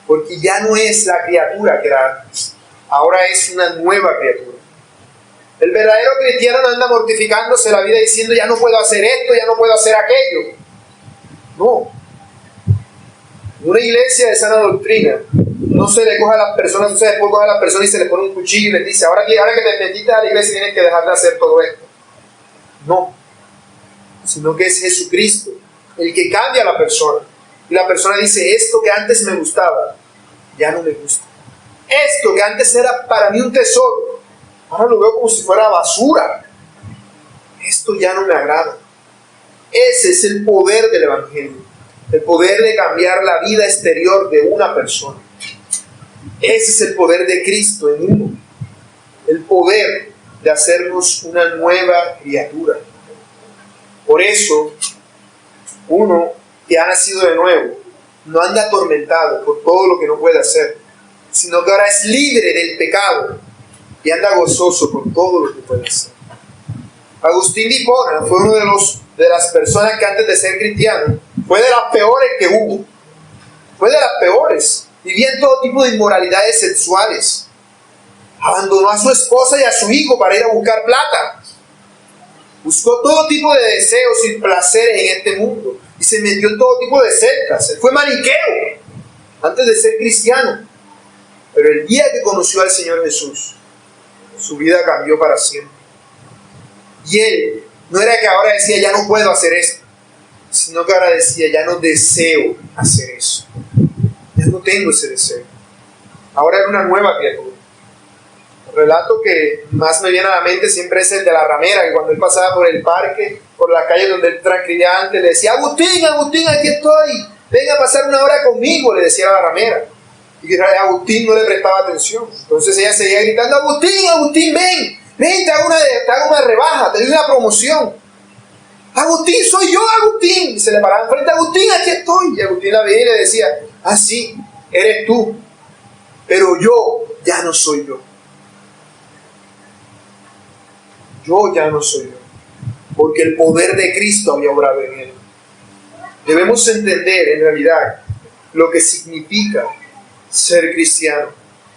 Porque ya no es la criatura que era antes. Ahora es una nueva criatura. El verdadero cristiano no anda mortificándose la vida diciendo, ya no puedo hacer esto, ya no puedo hacer aquello. No. En una iglesia de sana doctrina, no se le coge a las personas, no se le coge a las personas y se le pone un cuchillo y les dice, ahora que te metiste a la iglesia tienes que dejar de hacer todo esto. No. Sino que es Jesucristo el que cambia a la persona. Y la persona dice, esto que antes me gustaba, ya no me gusta. Esto que antes era para mí un tesoro, ahora lo veo como si fuera basura. Esto ya no me agrada. Ese es el poder del evangelio. El poder de cambiar la vida exterior de una persona. Ese es el poder de Cristo en uno. El poder de hacernos una nueva criatura. Por eso, uno que ha nacido de nuevo no anda atormentado por todo lo que no puede hacer, sino que ahora es libre del pecado y anda gozoso por todo lo que puede hacer. Agustín de Hipona fue uno de las personas que antes de ser cristiano fue de las peores que hubo. Fue de las peores. Vivía en todo tipo de inmoralidades sexuales. Abandonó a su esposa y a su hijo para ir a buscar plata. Buscó todo tipo de deseos y placeres en este mundo. Y se metió en todo tipo de sectas. Él fue maniqueo antes de ser cristiano. Pero el día que conoció al Señor Jesús, su vida cambió para siempre. Y él no era que ahora decía, ya no puedo hacer esto, sino que ahora decía, ya no deseo hacer eso. Ya no tengo ese deseo. Ahora era una nueva criatura. El relato que más me viene a la mente siempre es el de la ramera, que cuando él pasaba por el parque, por la calle donde él transcribía antes, le decía, Agustín, Agustín, aquí estoy, venga a pasar una hora conmigo, le decía a la ramera. Y Agustín no le prestaba atención. Entonces ella seguía gritando, Agustín, Agustín, ven, te hago una rebaja, te doy una promoción. Agustín, soy yo, Agustín. Y se le paraba enfrente, Agustín, aquí estoy. Y Agustín la veía y le decía, ah, sí, eres tú, pero yo ya no soy yo. Yo ya no soy yo, porque el poder de Cristo había obrado en él. Debemos entender en realidad lo que significa ser cristiano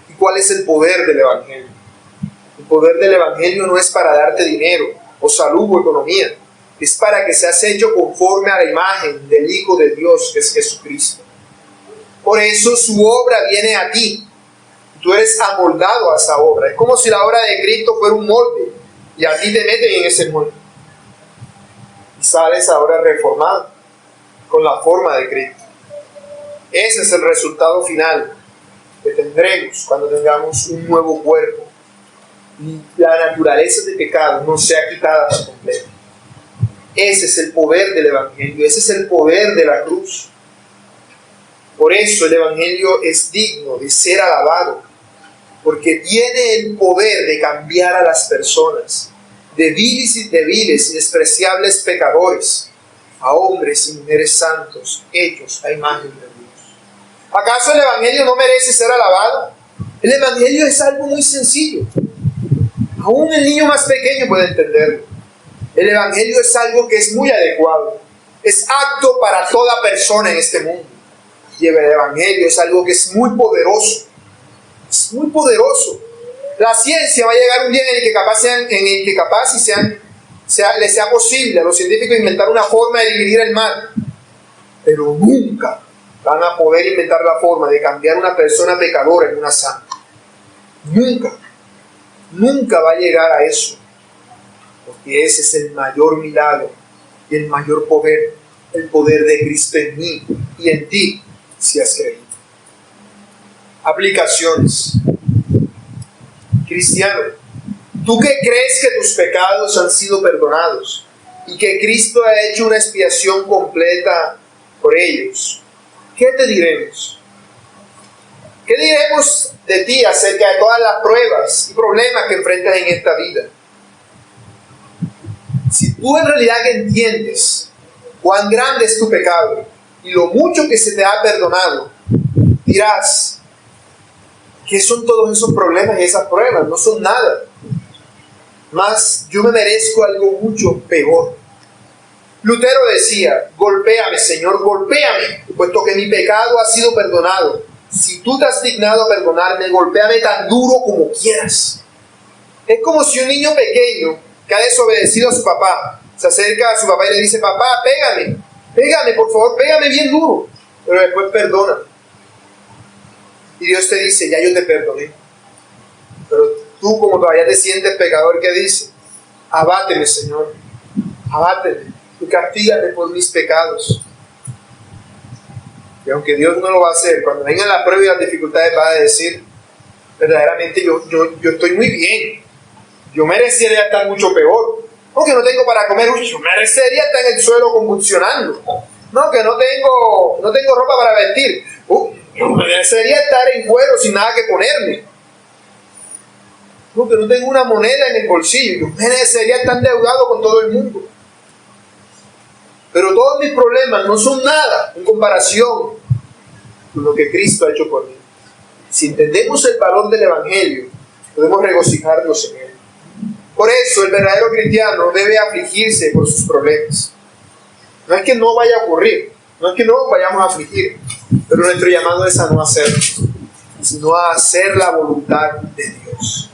y cuál es el poder del Evangelio. El poder del Evangelio no es para darte dinero o salud o economía, es para que seas hecho conforme a la imagen del Hijo de Dios, que es Jesucristo. Por eso su obra viene a ti. Tú eres amoldado a esa obra. Es como si la obra de Cristo fuera un molde y a ti te meten en ese molde. Y sales ahora reformado con la forma de Cristo. Ese es el resultado final que tendremos cuando tengamos un nuevo cuerpo y la naturaleza de pecado no sea quitada por completo. Ese es el poder del Evangelio, ese es el poder de la cruz. Por eso el Evangelio es digno de ser alabado, porque tiene el poder de cambiar a las personas, de viles y despreciables pecadores, a hombres y mujeres santos, hechos a imagen de Dios. ¿Acaso el Evangelio no merece ser alabado? El Evangelio es algo muy sencillo. Aún el niño más pequeño puede entenderlo. El Evangelio es algo que es muy adecuado. Es apto para toda persona en este mundo. Y el Evangelio es algo que es muy poderoso. Es muy poderoso. La ciencia va a llegar un día en el que capaz le sea posible a los científicos inventar una forma de dividir el mar. Pero nunca van a poder inventar la forma de cambiar una persona pecadora en una santa. Nunca va a llegar a eso. Porque ese es el mayor milagro y el mayor poder, el poder de Cristo en mí y en ti, si has creído. Aplicaciones. Cristiano, ¿tú que crees que tus pecados han sido perdonados y que Cristo ha hecho una expiación completa por ellos? ¿Qué te diremos? ¿Qué diremos de ti acerca de todas las pruebas y problemas que enfrentas en esta vida? Si tú en realidad entiendes cuán grande es tu pecado y lo mucho que se te ha perdonado, dirás, ¿qué son todos esos problemas y esas pruebas? No son nada. Mas yo me merezco algo mucho peor. Lutero decía, golpéame, Señor, golpéame, puesto que mi pecado ha sido perdonado. Si tú te has dignado a perdonarme, golpéame tan duro como quieras. Es como si un niño pequeño que ha desobedecido a su papá se acerca a su papá y le dice, papá, pégame, por favor, pégame bien duro, pero después perdona. Y Dios te dice, ya yo te perdoné. Pero tú, como todavía te sientes pecador, ¿qué dices? Abáteme, Señor, abáteme, y castígame por mis pecados. Y aunque Dios no lo va a hacer, cuando vengan las pruebas y las dificultades va a decir, verdaderamente yo estoy muy bien. Yo merecería estar mucho peor. No, que no tengo para comer, yo merecería estar en el suelo convulsionando. No, que no tengo ropa para vestir. Yo merecería estar en cuero sin nada que ponerme. No, que no tengo una moneda en el bolsillo. Yo merecería estar endeudado con todo el mundo. Pero todos mis problemas no son nada en comparación con lo que Cristo ha hecho por mí. Si entendemos el valor del Evangelio, podemos regocijarnos en él. Por eso el verdadero cristiano debe afligirse por sus problemas. No es que no vaya a ocurrir, no es que no vayamos a afligir, pero nuestro llamado es a no hacerlo, sino a hacer la voluntad de Dios,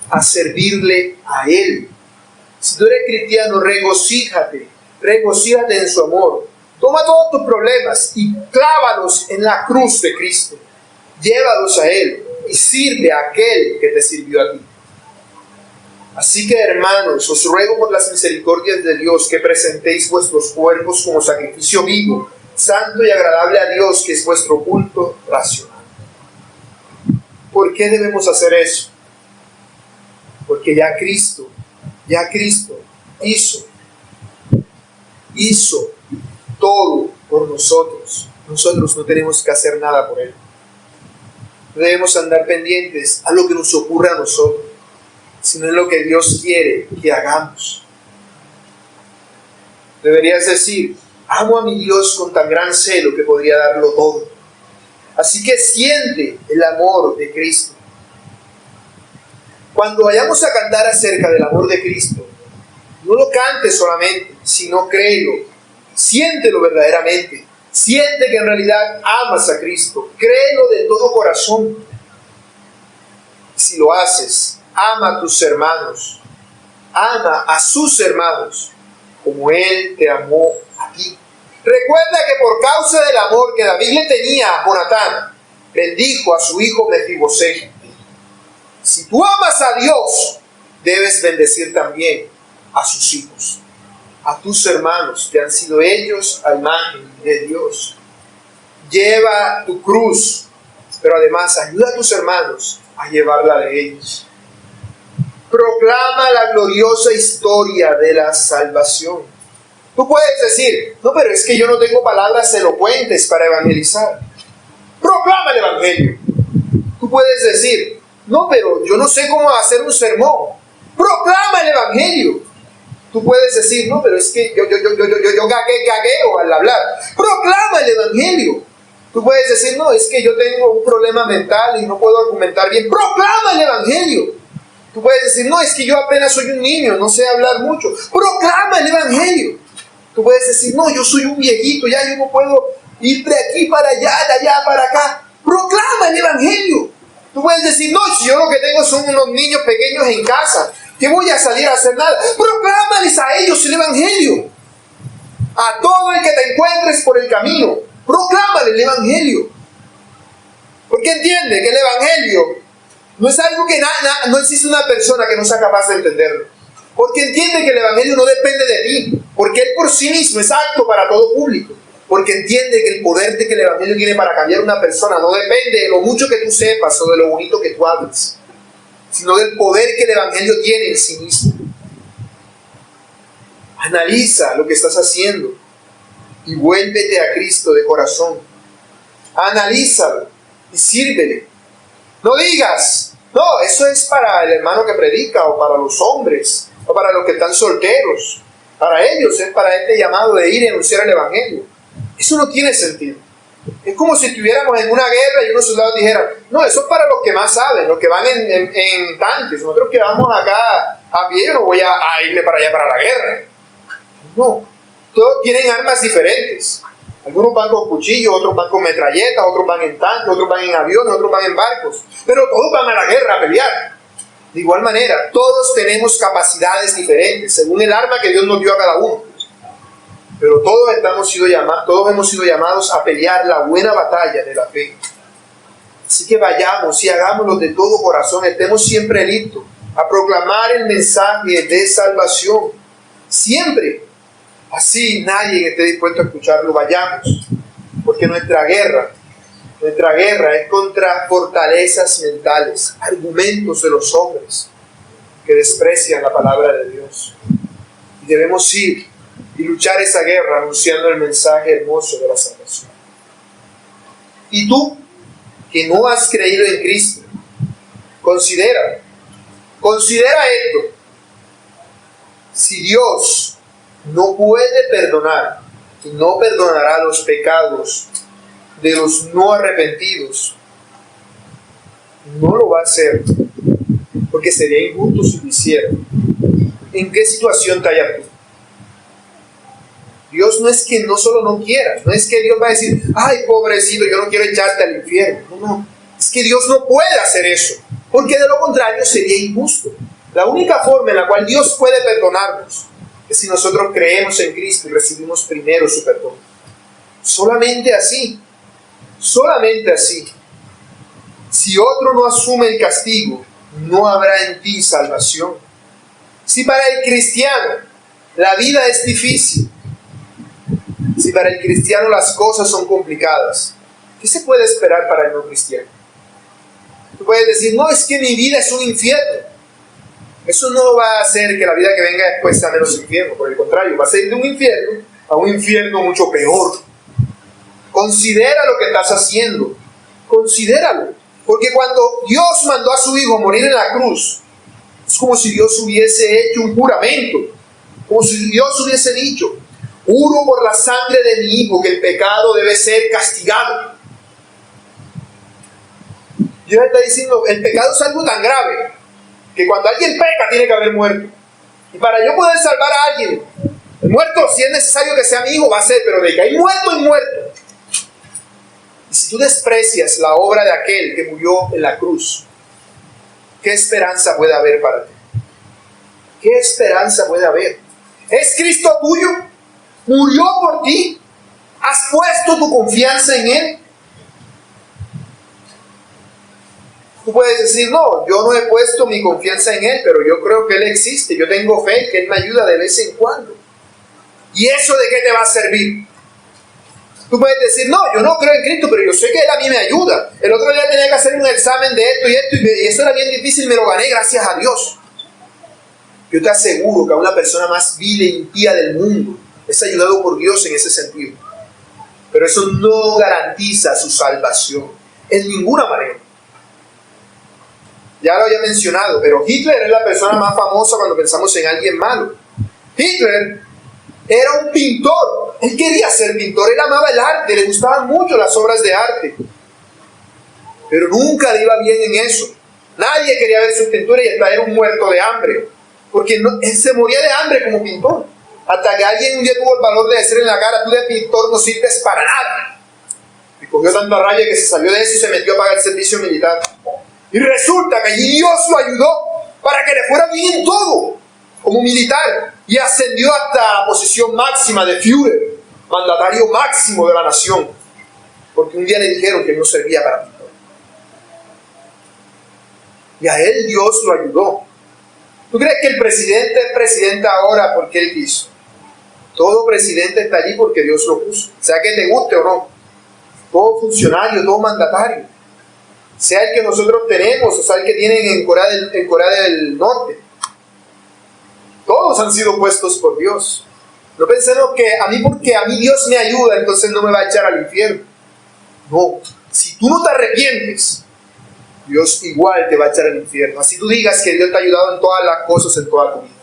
a servirle a Él. Si tú eres cristiano, regocíjate en su amor. Toma todos tus problemas y clávalos en la cruz de Cristo. Llévalos a Él y sirve a aquel que te sirvió a ti. Así que, hermanos, os ruego por las misericordias de Dios que presentéis vuestros cuerpos como sacrificio vivo, santo y agradable a Dios, que es vuestro culto racional. ¿Por qué debemos hacer eso? Porque ya Cristo hizo todo por nosotros. Nosotros no tenemos que hacer nada por Él. No debemos andar pendientes a lo que nos ocurre a nosotros, sino en lo que Dios quiere que hagamos. Deberías decir: amo a mi Dios con tan gran celo que podría darlo todo. Así que siente el amor de Cristo. Cuando vayamos a cantar acerca del amor de Cristo, no lo cantes solamente, sino créelo, siéntelo verdaderamente. Siente que en realidad amas a Cristo, créelo de todo corazón. Si lo haces, ama a tus hermanos, ama a sus hermanos, como Él te amó a ti. Recuerda que por causa del amor que David le tenía a Jonatán, bendijo a su hijo Mefibosé. Si tú amas a Dios, debes bendecir también a sus hijos, a tus hermanos, que han sido ellos a imagen de Dios. Lleva tu cruz, pero además ayuda a tus hermanos a llevar la de ellos. Proclama la gloriosa historia de la salvación. Tú puedes decir: no, pero es que yo no tengo palabras elocuentes para evangelizar. Proclama el evangelio. Tú puedes decir: no, pero yo no sé cómo hacer un sermón. Proclama el evangelio. Tú puedes decir: no, pero es que yo gagueo al hablar. Proclama el evangelio. Tú puedes decir: no, es que yo tengo un problema mental y no puedo argumentar bien. Proclama el evangelio. Tú puedes decir: no, es que yo apenas soy un niño, no sé hablar mucho. Proclama el evangelio. Tú puedes decir: no, yo soy un viejito, ya yo no puedo ir de aquí para allá, de allá para acá. Proclama el evangelio. Tú puedes decir: no, si yo lo que tengo son unos niños pequeños en casa, ¿qué voy a salir a hacer nada? Proclámales a ellos el evangelio. A todo el que te encuentres por el camino, proclámale el evangelio. Porque entiende que el evangelio no es algo que no existe una persona que no sea capaz de entenderlo. Porque entiende que el evangelio no depende de ti, porque él por sí mismo es apto para todo público. Porque entiende que el poder de que el evangelio tiene para cambiar una persona no depende de lo mucho que tú sepas o de lo bonito que tú hables, sino del poder que el evangelio tiene en sí mismo. Analiza lo que estás haciendo y vuélvete a Cristo de corazón. Analízalo y sírvele. No digas: no, eso es para el hermano que predica, o para los hombres, o para los que están solteros. Para ellos es para este llamado de ir y anunciar el evangelio. Eso no tiene sentido. Es como si estuviéramos en una guerra y unos soldados dijeran: no, eso es para los que más saben, los que van en tanques. Nosotros que vamos acá a pie, yo no voy a irme para allá para la guerra. No, todos tienen armas diferentes. Algunos van con cuchillos, otros van con metralletas, otros van en tanques, otros van en aviones, otros van en barcos. Pero todos van a la guerra a pelear. De igual manera, todos tenemos capacidades diferentes, según el arma que Dios nos dio a cada uno. Pero todos hemos sido llamados a pelear la buena batalla de la fe. Así que vayamos y hagámoslo de todo corazón, estemos siempre listos a proclamar el mensaje de salvación. Siempre. Así nadie esté dispuesto a escucharlo, vayamos. Porque nuestra guerra es contra fortalezas mentales, argumentos de los hombres que desprecian la palabra de Dios. Y debemos ir y luchar esa guerra anunciando el mensaje hermoso de la salvación. Y tú, que no has creído en Cristo, considera esto: si Dios no puede perdonar y no perdonará los pecados de los no arrepentidos, no lo va a hacer, porque sería injusto si lo hiciera. ¿En qué situación te hallas tú? Dios no es que no solo no quiera, no es que Dios va a decir: ay, pobrecito, yo no quiero echarte al infierno. No, es que Dios no puede hacer eso, porque de lo contrario sería injusto. La única forma en la cual Dios puede perdonarnos es si nosotros creemos en Cristo y recibimos primero su perdón. Solamente así. Si otro no asume el castigo, no habrá en ti salvación. Si para el cristiano la vida es difícil, si para el cristiano las cosas son complicadas, ¿qué se puede esperar para el no cristiano? Tú puedes decir, no, es que mi vida es un infierno. Eso no va a hacer que la vida que venga después sea menos infierno. Por el contrario, va a ser de un infierno a un infierno mucho peor. Considera lo que estás haciendo. Considéralo. Porque cuando Dios mandó a su Hijo a morir en la cruz, es como si Dios hubiese hecho un juramento. Como si Dios hubiese dicho, juro por la sangre de mi Hijo que el pecado debe ser castigado. Dios está diciendo, el pecado es algo tan grave que cuando alguien peca tiene que haber muerto. Y para yo poder salvar a alguien, el muerto, si es necesario que sea mi hijo, va a ser, pero de que hay muerto, hay muerto. Y si tú desprecias la obra de aquel que murió en la cruz, ¿qué esperanza puede haber para ti? ¿Qué esperanza puede haber? ¿Es Cristo tuyo? ¿Murió por ti? ¿Has puesto tu confianza en Él? Tú puedes decir, no, yo no he puesto mi confianza en Él, pero yo creo que Él existe, yo tengo fe, que Él me ayuda de vez en cuando. ¿Y eso de qué te va a servir? Tú puedes decir, no, yo no creo en Cristo, pero yo sé que Él a mí me ayuda. El otro día tenía que hacer un examen de esto y esto, y eso era bien difícil, me lo gané, gracias a Dios. Yo te aseguro que a una persona más vil e impía del mundo es ayudado por Dios en ese sentido. Pero eso no garantiza su salvación, en ninguna manera. Ya lo había mencionado, pero Hitler es la persona más famosa cuando pensamos en alguien malo. Hitler era un pintor. Él quería ser pintor, él amaba el arte, le gustaban mucho las obras de arte. Pero nunca le iba bien en eso. Nadie quería ver sus pinturas y hasta era un muerto de hambre. Porque él se moría de hambre como pintor. Hasta que alguien un día tuvo el valor de decirle en la cara, tú de pintor no sirves para nada. Y cogió tanta rabia que se salió de eso y se metió a pagar el servicio militar. Y resulta que Dios lo ayudó para que le fuera bien en todo, como militar. Y ascendió hasta la posición máxima de Führer, mandatario máximo de la nación. Porque un día le dijeron que no servía para pintor. Y a él Dios lo ayudó. ¿Tú crees que el presidente es presidente ahora porque él quiso? Todo presidente está allí porque Dios lo puso. Sea que te guste o no. Todo funcionario, todo mandatario. Sea el que nosotros tenemos, o sea el que tienen en Corea del Norte. Todos han sido puestos por Dios. No pensemos que porque a mí Dios me ayuda, entonces no me va a echar al infierno. No, si tú no te arrepientes, Dios igual te va a echar al infierno. Así tú digas que Dios te ha ayudado en todas las cosas, en toda tu vida.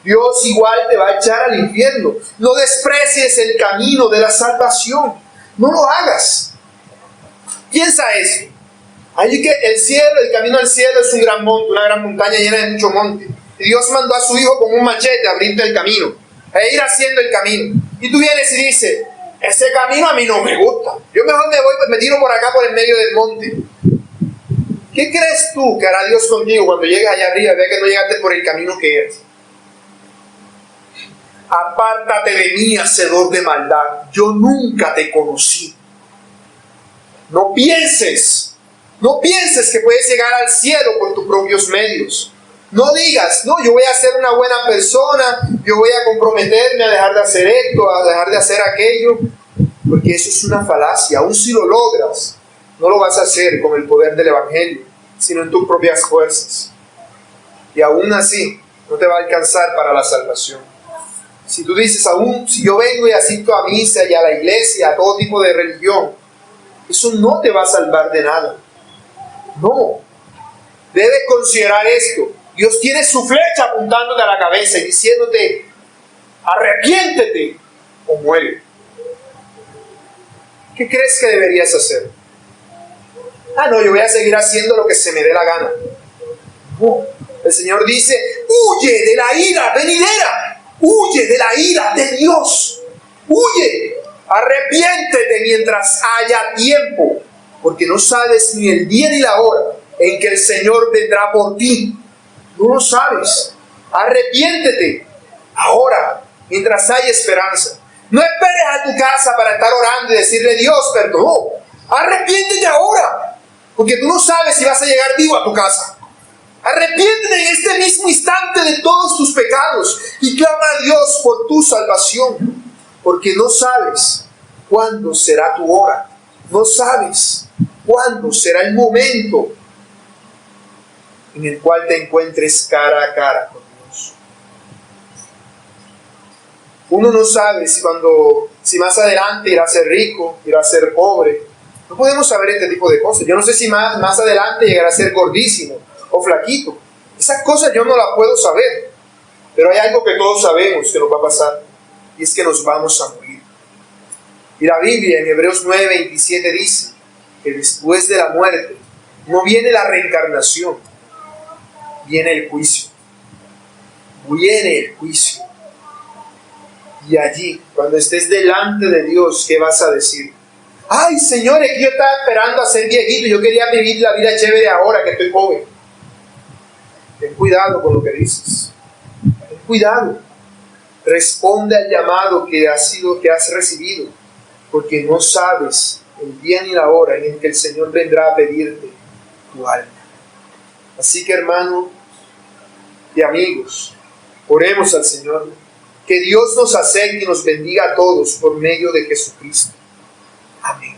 Dios igual te va a echar al infierno. No desprecies el camino de la salvación. No lo hagas. Piensa eso. Allí que el camino al cielo es un gran monte, una gran montaña llena de mucho monte. Y Dios mandó a su Hijo con un machete a abrirte el camino, a ir haciendo el camino. Y tú vienes y dices, ese camino a mí no me gusta. Yo mejor me tiro por acá, por el medio del monte. ¿Qué crees tú que hará Dios contigo cuando llegues allá arriba y veas que no llegaste por el camino que eres? Apártate de mí, hacedor de maldad. Yo nunca te conocí. No pienses que puedes llegar al cielo por tus propios medios. No digas, no, yo voy a ser una buena persona, yo voy a comprometerme a dejar de hacer esto, a dejar de hacer aquello, porque eso es una falacia. Aún si lo logras, no lo vas a hacer con el poder del Evangelio, sino en tus propias fuerzas. Y aún así, no te va a alcanzar para la salvación. Si tú dices, aún si yo vengo y asisto a misa y a la iglesia, a todo tipo de religión, eso no te va a salvar de nada. No. Debes considerar esto. Dios tiene su flecha apuntándote a la cabeza y diciéndote, arrepiéntete o muere. ¿Qué crees que deberías hacer? No, yo voy a seguir haciendo lo que se me dé la gana. No. El Señor dice, huye de la ira venidera. Huye de la ira de Dios. Huye. Arrepiéntete mientras haya tiempo, porque no sabes ni el día ni la hora en que el Señor vendrá por ti. No lo sabes. Arrepiéntete ahora, mientras hay esperanza. No esperes a tu casa para estar orando y decirle, Dios, perdón. Arrepiéntete ahora, porque tú no sabes si vas a llegar vivo a tu casa. Arrepiéntete en este mismo instante de todos tus pecados y clama a Dios por tu salvación, porque no sabes cuándo será tu hora, no sabes cuándo será el momento en el cual te encuentres cara a cara con Dios. Uno no sabe si más adelante irá a ser rico, irá a ser pobre. No podemos saber este tipo de cosas. Yo no sé si más adelante llegará a ser gordísimo o flaquito. Esas cosas yo no las puedo saber. Pero hay algo que todos sabemos que nos va a pasar, y es que nos vamos a morir. Y la Biblia en Hebreos 9:27 dice que después de la muerte no viene la reencarnación, viene el juicio. Viene el juicio. Y allí, cuando estés delante de Dios, ¿qué vas a decir? Ay, Señor, es que yo estaba esperando a ser viejito, yo quería vivir la vida chévere ahora que estoy joven. Ten cuidado con lo que dices. Ten cuidado. Responde al llamado que has recibido, porque no sabes el día ni la hora en el que el Señor vendrá a pedirte tu alma. Así que, hermanos y amigos, oremos al Señor. Que Dios nos acepte y nos bendiga a todos por medio de Jesucristo. Amén.